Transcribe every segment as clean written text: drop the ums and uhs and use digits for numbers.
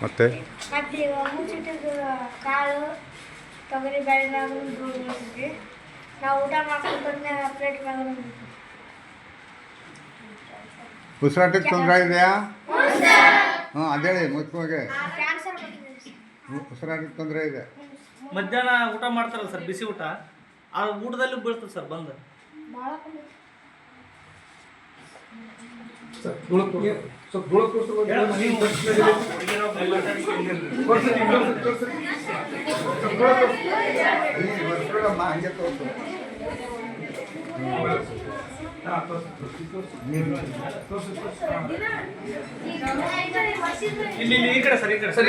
ಮತ್ತೆ ಕಾಳು ತೊಗರಿ ಬೇಳೆ ನಾವು ಊಟ ಮಾಡ್ಕೊಂಡು ಪ್ಲೇಟ್ ಉಸಿರಾಟಕ್ಕೆ ತೊಂದರೆ ಇದೆಯಾ? ಹಾಂ ಅದೇಳಿ ಮುಖ್ಯವಾಗಿ ಉಸಿರಾಟಕ್ಕೆ ತೊಂದರೆ ಇದೆ. ಮಧ್ಯಾಹ್ನ ಊಟ ಮಾಡ್ತಾರಲ್ಲ ಸರ್, ಬಿಸಿ ಊಟ, ಆ ಊಟದಲ್ಲಿ ಬೀಳ್ತದೆ ಸರ್ ಬಂದು. ಹಂಗೆ ತೋರಿಸು. ಇಲ್ಲಿ ಈ ಕಡೆ ಸರ್, ಈ ಕಡೆ ಸರಿ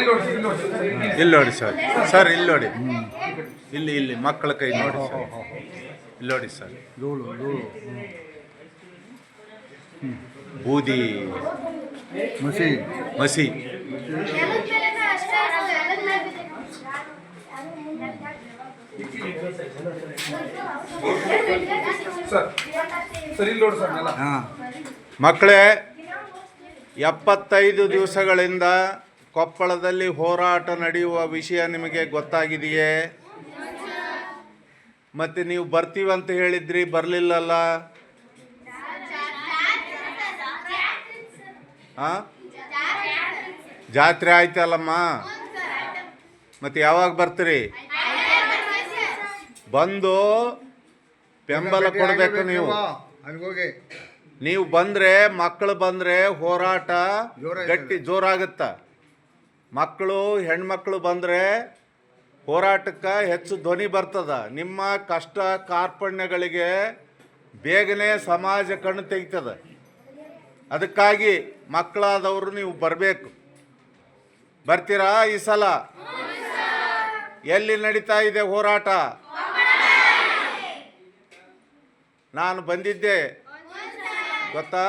ಇಲ್ಲಿ ನೋಡಿ ಸರ್, ಸರ್ ಇಲ್ಲಿ ನೋಡಿ, ಇಲ್ಲಿ ಇಲ್ಲಿ ಮಕ್ಕಳ ಕೈ ನೋಡಿ ಸರ್, ಇಲ್ಲಿ ನೋಡಿ ಸರ್, ಧೂಳು ಧೂಳು, ಬೂದಿ, ಮಸಿ ಮಸಿ. ಮಕ್ಕಳೇ, 75 ದಿವಸಗಳಿಂದ ಕೊಪ್ಪಳದಲ್ಲಿ ಹೋರಾಟ ನಡೆಯುವ ವಿಷಯ ನಿಮಗೆ ಗೊತ್ತಾಗಿದೆಯೇ? ಮತ್ತೆ ನೀವು ಬರ್ತೀವಂತ ಹೇಳಿದ್ರಿ, ಬರಲಿಲ್ಲಲ್ಲ. ಜಾತ್ರೆ ಆಯ್ತಲ್ಲಮ್ಮ, ಮತ್ತೆ ಯಾವಾಗ ಬರ್ತೀರಿ? ಬಂದು ಬೆಂಬಲ ಕೊಡಬೇಕು. ನೀವು ಬಂದರೆ, ಮಕ್ಕಳು ಬಂದರೆ ಹೋರಾಟ ಗಟ್ಟಿ ಜೋರಾಗುತ್ತ. ಮಕ್ಕಳು, ಹೆಣ್ಮಕ್ಳು ಬಂದರೆ ಹೋರಾಟಕ್ಕೆ ಹೆಚ್ಚು ಧ್ವನಿ ಬರ್ತದ. ನಿಮ್ಮ ಕಷ್ಟ ಕಾರ್ಪಣ್ಯಗಳಿಗೆ ಬೇಗನೆ ಸಮಾಜ ಕಣ್ಣು ತೆಗಿತದ. ಅದಕ್ಕಾಗಿ ಮಕ್ಕಳಾದವರು ನೀವು ಬರಬೇಕು. ಬರ್ತೀರಾ ಈ ಸಲ? ಎಲ್ಲಿ ನಡೀತಾ ಇದೆ ಹೋರಾಟ? ನಾನು ಬಂದಿದ್ದೆ, ಗೊತ್ತಾ?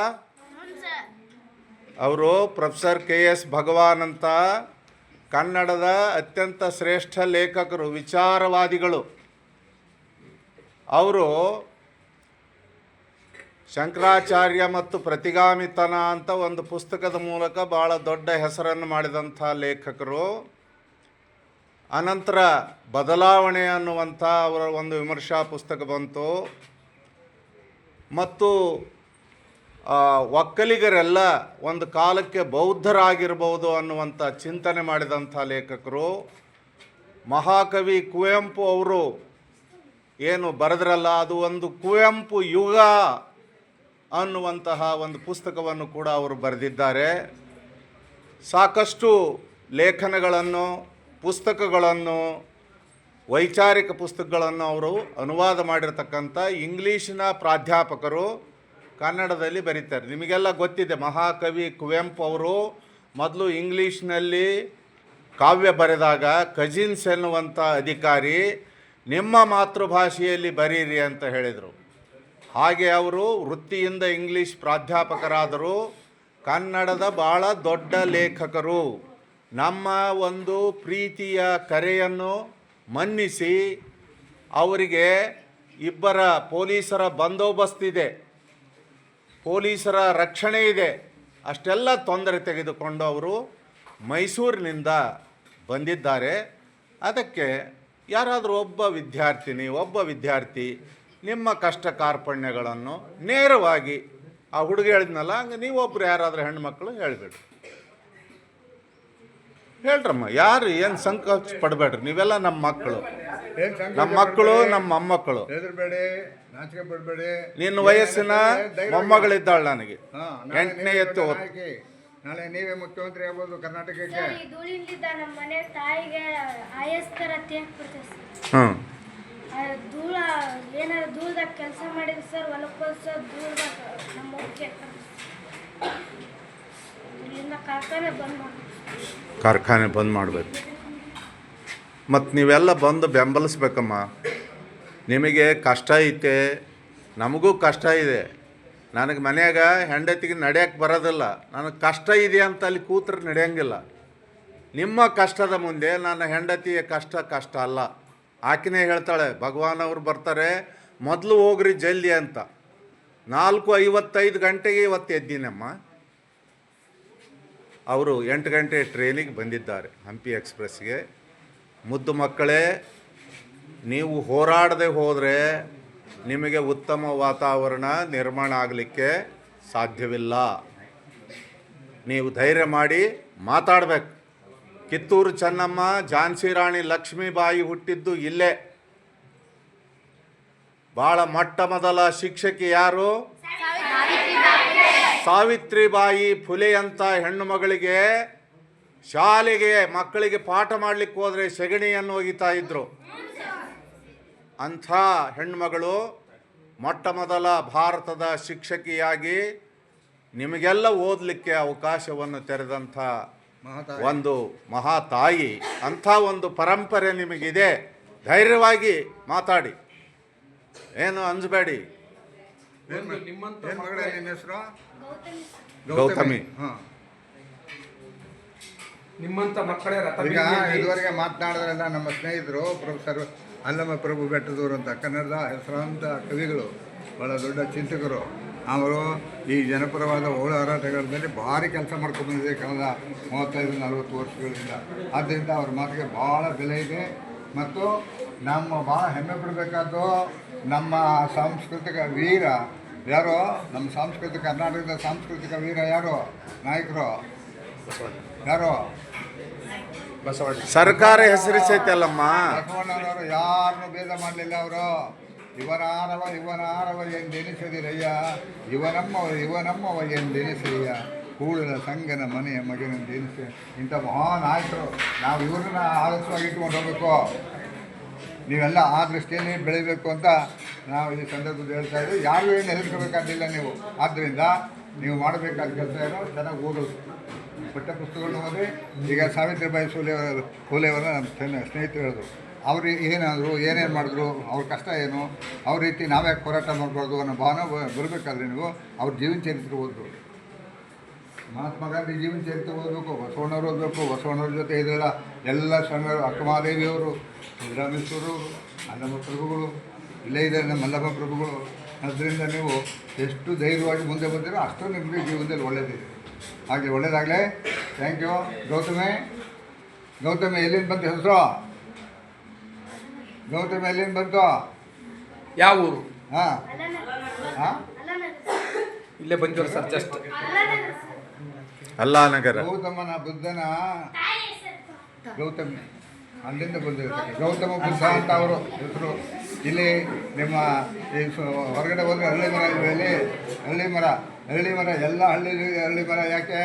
ಅವರು ಪ್ರೊಫೆಸರ್ KS ಭಗವಾನ್ ಅಂತ ಕನ್ನಡದ ಅತ್ಯಂತ ಶ್ರೇಷ್ಠ ಲೇಖಕರು, ವಿಚಾರವಾದಿಗಳು. ಅವರು ಶಂಕರಾಚಾರ್ಯ ಮತ್ತು ಪ್ರತಿಗಾಮಿತನ ಅಂತ ಒಂದು ಪುಸ್ತಕದ ಮೂಲಕ ಭಾಳ ದೊಡ್ಡ ಹೆಸರನ್ನು ಮಾಡಿದಂಥ ಲೇಖಕರು. ಅನಂತರ ಬದಲಾವಣೆ ಅನ್ನುವಂಥ ಅವರ ಒಂದು ವಿಮರ್ಶಾ ಪುಸ್ತಕ ಬಂತು. ಮತ್ತು ಒಕ್ಕಲಿಗರೆಲ್ಲ ಒಂದು ಕಾಲಕ್ಕೆ ಬೌದ್ಧರಾಗಿರ್ಬೋದು ಅನ್ನುವಂಥ ಚಿಂತನೆ ಮಾಡಿದಂಥ ಲೇಖಕರು. ಮಹಾಕವಿ ಕುವೆಂಪು ಅವರು ಏನು ಬರೆದ್ರಲ್ಲ, ಅದು ಒಂದು ಕುವೆಂಪು ಯುಗ ಅನ್ನುವಂತಹ ಒಂದು ಪುಸ್ತಕವನ್ನು ಕೂಡ ಅವರು ಬರೆದಿದ್ದಾರೆ. ಸಾಕಷ್ಟು ಲೇಖನಗಳನ್ನು, ಪುಸ್ತಕಗಳನ್ನು, ವೈಚಾರಿಕ ಪುಸ್ತಕಗಳನ್ನು ಅವರು ಅನುವಾದ ಮಾಡಿರ್ತಕ್ಕಂಥ ಇಂಗ್ಲೀಷಿನ ಪ್ರಾಧ್ಯಾಪಕರು ಕನ್ನಡದಲ್ಲಿ ಬರೀತಾರೆ. ನಿಮಗೆಲ್ಲ ಗೊತ್ತಿದೆ, ಮಹಾಕವಿ ಕುವೆಂಪು ಅವರು ಮೊದಲು ಇಂಗ್ಲೀಷ್ನಲ್ಲಿ ಕಾವ್ಯ ಬರೆದಾಗ ಕಜಿನ್ಸ್ ಎನ್ನುವಂಥ ಅಧಿಕಾರಿ ನಿಮ್ಮ ಮಾತೃಭಾಷೆಯಲ್ಲಿ ಬರೀರಿ ಅಂತ ಹೇಳಿದರು. ಹಾಗೆ ಅವರು ವೃತ್ತಿಯಿಂದ ಇಂಗ್ಲೀಷ್ ಪ್ರಾಧ್ಯಾಪಕರಾದರು. ಕನ್ನಡದ ಭಾಳ ದೊಡ್ಡ ಲೇಖಕರು. ನಮ್ಮ ಒಂದು ಪ್ರೀತಿಯ ಕರೆಯನ್ನು ಮನ್ನಿಸಿ ಅವರಿಗೆ ಇಬ್ಬರ ಪೊಲೀಸರ ಬಂದೋಬಸ್ತಿದೆ, ಪೊಲೀಸರ ರಕ್ಷಣೆ ಇದೆ, ಅಷ್ಟೆಲ್ಲ ತೊಂದರೆ ತೆಗೆದುಕೊಂಡು ಅವರು ಮೈಸೂರಿನಿಂದ ಬಂದಿದ್ದಾರೆ. ಅದಕ್ಕೆ ಯಾರಾದರೂ ಒಬ್ಬ ವಿದ್ಯಾರ್ಥಿ ನಿಮ್ಮ ಕಷ್ಟ ಕಾರ್ಪಣ್ಯಗಳನ್ನು ನೇರವಾಗಿ ಆ ಹುಡುಗ ಹೇಳಿದ್ನಲ್ಲ, ಹಂಗೆ ನೀವೊಬ್ಬರು ಯಾರಾದರೂ ಹೆಣ್ಮಕ್ಳು ಹೇಳಿಬಿಡ್ರಿ. ಹೇಳ್ರಮ್ಮ, ಯಾರು ಏನು ಸಂಕೋಚ ಪಡಬೇಡ್ರಿ. ನೀವೆಲ್ಲ ನಮ್ಮ ಮಕ್ಕಳು, ನಮ್ಮ ಮೊಮ್ಮಕ್ಕಳು. ನಿನ್ನ ವಯಸ್ಸಿನ ಮೊಮ್ಮಗಳಿದ್ದಾಳೆ ನನಗೆ, 8ನೇ ಎತ್ತು. ನಾಳೆ ನೀವೇ ಮುಖ್ಯಮಂತ್ರಿ ಆಗ್ಬೋದು ಕರ್ನಾಟಕಕ್ಕೆ. ನಮ್ಮ ಮನೆ ತಾಯಿಗೆ ಆಯಸ್ಕರ ಧೂಳ ಏನಾದ್ರು ಧೂಳದಾಗ ಕೆಲಸ ಮಾಡಿದ್ರು ಸರ್, ಹೊಲಕ್ಕೆ ಸರ್ ಧೂಳದಾಗ ನಮ್ಮ ಮುಖ್ಯ ಇಲ್ಲಿಂದ ಕಾರ್ಖಾನೆ ಬಂದ್ ಮಾಡಬೇಕು. ಮತ್ತು ನೀವೆಲ್ಲ ಬಂದು ಬೆಂಬಲಿಸ್ಬೇಕಮ್ಮ. ನಿಮಗೆ ಕಷ್ಟ ಐತೆ, ನಮಗೂ ಕಷ್ಟ ಇದೆ. ನನಗೆ ಮನೆಯಾಗ ಹೆಂಡತಿಗೆ ನಡೆಯೋಕ್ಕೆ ಬರೋದಿಲ್ಲ. ನನಗೆ ಕಷ್ಟ ಇದೆ ಅಂತ ಅಲ್ಲಿ ಕೂತ್ರೆ ನಡೆಯೋಂಗಿಲ್ಲ. ನಿಮ್ಮ ಕಷ್ಟದ ಮುಂದೆ ನನ್ನ ಹೆಂಡತಿಯ ಕಷ್ಟ ಅಲ್ಲ. ಆಕೆನೇ ಹೇಳ್ತಾಳೆ, ಭಗವಾನ್ ಅವರು ಬರ್ತಾರೆ, ಮೊದಲು ಹೋಗ್ರಿ ಜಲ್ದಿ ಅಂತ. 4:55 ಗಂಟೆಗೆ ಇವತ್ತು ಎದ್ದೀನಮ್ಮ. ಅವರು 8 ಗಂಟೆ ಟ್ರೈನಿಗೆ ಬಂದಿದ್ದಾರೆ ಹಂಪಿ ಎಕ್ಸ್ಪ್ರೆಸ್ಗೆ. ಮುದ್ದು ಮಕ್ಕಳೇ, ನೀವು ಹೋರಾಡದೆ ಹೋದರೆ ನಿಮಗೆ ಉತ್ತಮ ವಾತಾವರಣ ನಿರ್ಮಾಣ ಆಗಲಿಕ್ಕೆ ಸಾಧ್ಯವಿಲ್ಲ. ನೀವು ಧೈರ್ಯ ಮಾಡಿ ಮಾತಾಡಬೇಕು. ಕಿತ್ತೂರು ಚೆನ್ನಮ್ಮ, ಝಾನ್ಸಿ ರಾಣಿ ಲಕ್ಷ್ಮೀಬಾಯಿ ಹುಟ್ಟಿದ್ದು ಇಲ್ಲೇ. ಭಾಳ ಮೊಟ್ಟ ಮೊದಲ ಶಿಕ್ಷಕಿ ಯಾರು? ಸಾವಿತ್ರಿಬಾಯಿ ಫುಲೆ ಅಂತ ಹೆಣ್ಣು ಮಗಳಿಗೆ ಶಾಲೆಗೆ ಮಕ್ಕಳಿಗೆ ಪಾಠ ಮಾಡಲಿಕ್ಕೆ ಹೋದರೆ ಸೆಗಣಿಯನ್ನು ಒಗಿತಾ ಇದ್ರು. ಅಂಥ ಹೆಣ್ಣುಮಗಳು ಮೊಟ್ಟ ಮೊದಲ ಭಾರತದ ಶಿಕ್ಷಕಿಯಾಗಿ ನಿಮಗೆಲ್ಲ ಓದಲಿಕ್ಕೆ ಅವಕಾಶವನ್ನು ತೆರೆದಂಥ ಒಂದು ಮಹಾತಾಯಿ. ಅಂಥ ಒಂದು ಪರಂಪರೆ ನಿಮಗಿದೆ. ಧೈರ್ಯವಾಗಿ ಮಾತಾಡಿ, ಏನು ಅಂಜಬೇಡಿ. ಏನ್ ಮಗಳೇ ನಿನ್ನ ಹೆಸರು? ಗೌತಮಿ. ಹಾಂ. ನಿಮ್ಮಂತ ಮಕ್ಕಳೇ ಈಗ ಇದುವರೆಗೆ ಮಾತನಾಡಿದ್ರಲ್ಲ ನಮ್ಮ ಸ್ನೇಹಿತರು ಪ್ರೊಫೆಸರ್ ಅಲ್ಲಮ ಪ್ರಭು ಬೆಟ್ಟದೂರು ಅಂತ, ಕನ್ನಡದ ಹೆಸರಾಂತ ಕವಿಗಳು, ಭಾಳ ದೊಡ್ಡ ಚಿಂತಕರು. ಅವರು ಈ ಜನಪರವಾದ ಹೋರಾಟಗಳ ಮೇಲೆ ಭಾರಿ ಕೆಲಸ ಮಾಡ್ಕೊಂಡು ಬಂದಿದೆ ಕಳೆದ 35-40 ವರ್ಷಗಳಿಂದ. ಆದ್ದರಿಂದ ಅವ್ರ ಮಾತಿಗೆ ಭಾಳ ಬೆಲೆ ಇದೆ. ಮತ್ತು ನಮ್ಮ ಭಾಳ ಹೆಮ್ಮೆ ಪಡಬೇಕಾದ್ದು ನಮ್ಮ ಸಾಂಸ್ಕೃತಿಕ ವೀರ ಯಾರು? ನಮ್ಮ ಕರ್ನಾಟಕದ ಸಾಂಸ್ಕೃತಿಕ ವೀರ ಯಾರು? ನಾಯಕರು ಯಾರು? ಸರ್ಕಾರ ಹೆಸರಿಸೈತಲ್ಲಮ್ಮ. ಬಸವಣ್ಣನವರು ಯಾರನ್ನು ಭೇದ ಮಾಡಲಿಲ್ಲ. ಅವರು ಇವನಾರವ ಎಂದೆನಿಸದಿರಯ್ಯ, ಇವನಮ್ಮವ ಎಂದೆನಿಸಯ್ಯ, ಕೂಡಲ ಸಂಗನ ಮನೆಯ ಮಗನೆಂದೆನಿಸ. ಇಂಥ ಮಹಾನಾಯಕರು. ನಾವು ಇವ್ರನ್ನ ಆದರ್ಶವಾಗಿ ಇಟ್ಕೊಂಡು ಹೋಗಬೇಕು. ನೀವೆಲ್ಲ ಆ ದೃಷ್ಟಿಯಲ್ಲಿ ಬೆಳಿಬೇಕು ಅಂತ ನಾವು ಈ ಸಂದರ್ಭದಲ್ಲಿ ಹೇಳ್ತಾ ಇದ್ದೀವಿ. ಯಾರು ಏನು ಹೆದರ್ಕೋಬೇಕಾದಿಲ್ಲ ನೀವು. ಆದ್ದರಿಂದ ನೀವು ಮಾಡಬೇಕಾದ ಕೆಲಸ ಏನೋ ಚೆನ್ನಾಗಿ ಓದೋದು, ಪಠ್ಯಪುಸ್ತಕಗಳನ್ನ ಓದಿ. ಈಗ ಸಾವಿತ್ರಿಬಾಯಿ ಫುಲೆಯವರ ನಮ್ಮ ಸ್ನೇಹಿತರು ಹೇಳಿದ್ರು, ಅವರು ಏನಾದರು ಏನೇನು ಮಾಡಿದ್ರು, ಅವ್ರ ಕಷ್ಟ ಏನು, ಅವ್ರ ರೀತಿ ನಾವ್ಯಾಕೆ ಹೋರಾಟ ಮಾಡಬಾರ್ದು ಅನ್ನೋ ಭಾವನೆ ಬರಬೇಕಾದ್ರೆ ನೀವು ಅವ್ರ ಜೀವನ ಚರಿತ್ರೆ ಓದಿದ್ರು. ಮಹಾತ್ಮ ಗಾಂಧಿ ಜೀವನ ಚರಿತ್ರೆ ಓದಬೇಕು, ಬಸವಣ್ಣವ್ರು ಓದಬೇಕು. ಬಸವಣ್ಣವ್ರ ಜೊತೆ ಇದೆಲ್ಲ ಎಲ್ಲ ಸಂಘರು, ಅಕ್ಕಮಹಾದೇವಿಯವರು, ಸಿದ್ದರಾಮೇಶ್ವರರು, ಅಲ್ಲಮ್ಮ ಪ್ರಭುಗಳು, ಇಲ್ಲೇ ಇದ್ದಾರೆ ನಮ್ಮ ಮಲ್ಲಮ್ಮ ಪ್ರಭುಗಳು. ಅದರಿಂದ ನೀವು ಎಷ್ಟು ಧೈರ್ಯವಾಗಿ ಮುಂದೆ ಬಂದಿರೋ ಅಷ್ಟು ನಿಮಗೆ ಜೀವನದಲ್ಲಿ ಒಳ್ಳೆಯದಿದೆ. ಹಾಗೆ ಒಳ್ಳೆಯದಾಗಲೇ. Thank you. ಗೌತಮಿ ಎಲ್ಲಿಂದ ಬಂತು ಹೆಸರು? ಗೌತಮಿ ಎಲ್ಲಿಂದ ಬಂತು? ಯಾವ ಊರು? ಹಾಂ ಹಾಂ ಇಲ್ಲೇ ಬಂದಿರೋ ಸರ್, ಜಸ್ಟ್ ಅಲ್ಲಾನಗರ. ಗೌತಮನ ಬುದ್ಧನ ಗೌತಮಿ ಅಲ್ಲಿಂದ ಬಂದಿರ್ತಾರೆ. ಗೌತಮ ಬುದ್ಧ ಅಂತ ಅವರು ಹೆಸರು. ಇಲ್ಲಿ ನಿಮ್ಮ ಈ ಹೊರಗಡೆ ಹೋದರೆ ಹಳ್ಳಿ ಮರ ಇವೆ. ಹಳ್ಳಿ ಮರ ಎಲ್ಲ ಹಳ್ಳಿ ಮರ ಯಾಕೆ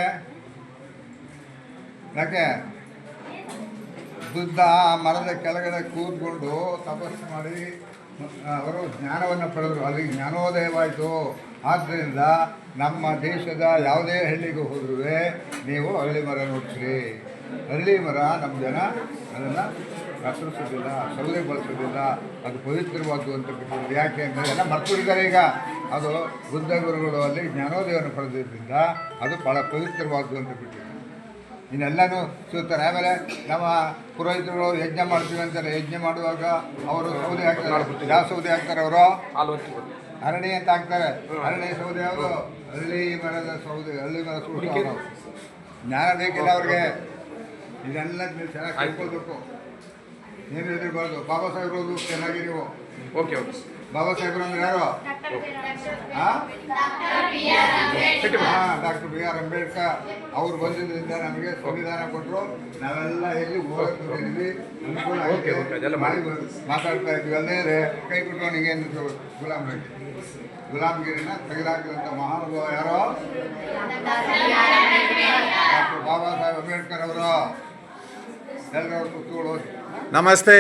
ಬುದ್ಧ ಆ ಮರದ ಕೆಳಗಡೆ ಕೂತ್ಕೊಂಡು ತಪಸ್ಸು ಮಾಡಿ ಅವರು ಜ್ಞಾನವನ್ನು ಪಡೆದರು. ಅಲ್ಲಿ ಜ್ಞಾನೋದಯವಾಯಿತು. ಆದ್ದರಿಂದ ನಮ್ಮ ದೇಶದ ಯಾವುದೇ ಹಳ್ಳಿಗೂ ಹೋದ್ರೂ ನೀವು ಹಳ್ಳಿ ಮರ ನೋಡ್ತೀರಿ. ಹಳ್ಳಿ ಮರ ನಮ್ಮ ಜನ ಅದನ್ನು ಕತ್ತರಿಸೋದಿಲ್ಲ, ಸೌದೆ ಬಳಸೋದಿಲ್ಲ. ಅದು ಪವಿತ್ರವಾದ್ದು ಅಂತ ಬಿಟ್ಟಿರೋದು. ಯಾಕೆ ಅಂದರೆ ಎಲ್ಲ ಮರ್ತಿದ್ದಾರೆ ಈಗ. ಅದು ಬುದ್ಧ ಗುರುಗಳು ಅಲ್ಲಿ ಜ್ಞಾನೋದಯವನ್ನು ಪಡೆದಿದ್ದರಿಂದ ಅದು ಭಾಳ ಪವಿತ್ರವಾದ್ದು ಅಂತ ಬಿಟ್ಟಿದ್ದಾರೆ. ಇನ್ನೆಲ್ಲನೂ ಸಿಗುತ್ತಾರೆ. ಆಮೇಲೆ ನಮ್ಮ ಪುರೋಹಿತರು ಯಜ್ಞ ಮಾಡ್ತೀವಿ ಅಂತಾರೆ. ಯಜ್ಞ ಮಾಡುವಾಗ ಅವರು ಸೌದೆ ಹಾಕ್ತಾರೆ. ಯಾವ ಸೌದೆ ಹಾಕ್ತಾರೆ ಅವರು? ಅರಣಿ ಅಂತ ಹಾಕ್ತಾರೆ. ಅರಣಿ ಸೌದೆ ಯಾವುದು? ಹಳ್ಳಿ ಮರದ ಸೌದೆ. ಹಳ್ಳಿ ಮರ ಸುಡ್ತಾರೆ. ಜ್ಞಾನ ಬೇಕಿಲ್ಲ ಅವ್ರಿಗೆ. ಇದೆಲ್ಲ ನೀವು ಚೆನ್ನಾಗಿ ಕಲ್ತ್ಕೊಳ್ಬೇಕು. ಏನು ಹೇಳಿರ್ಬಾರ್ದು. ಬಾಬಾ ಸಾಹೇಬ್ರು ಚೆನ್ನಾಗಿ ನೀವು. ಓಕೆ. ಬಾಬಾ ಸಾಹೇಬ್ರು ಅಂದ್ರೆ ಯಾರು? ಹಾಂ, ಡಾಕ್ಟರ್ BR ಅಂಬೇಡ್ಕರ್. ಅವ್ರು ಬಂದಿದ್ದರಿಂದ ನಮಗೆ ಸಂವಿಧಾನ ಕೊಟ್ಟರು. ನಾವೆಲ್ಲ ಎಲ್ಲಿ ಹೋಗಿದ್ದೀವಿ, ಅನುಕೂಲ ಮಾತಾಡ್ತಾ ಇದ್ವಿ. ಅಲ್ಲೇ ಕೈ ಕೊಟ್ಟು ಹಿಂಗೇನು ಗುಲಾಮಗಿರಿನ ತೆಗೆದಾಕಿದಂಥ ಮಹಾನುಭಾವ ಯಾರೋ? ಡಾಕ್ಟರ್ ಬಾಬಾ ಸಾಹೇಬ್ ಅಂಬೇಡ್ಕರ್ ಅವರು. ಎಲ್ಲರೂ ಪುಸ್ತಕಗಳು ಓದಿ. ನಮಸ್ತೆ.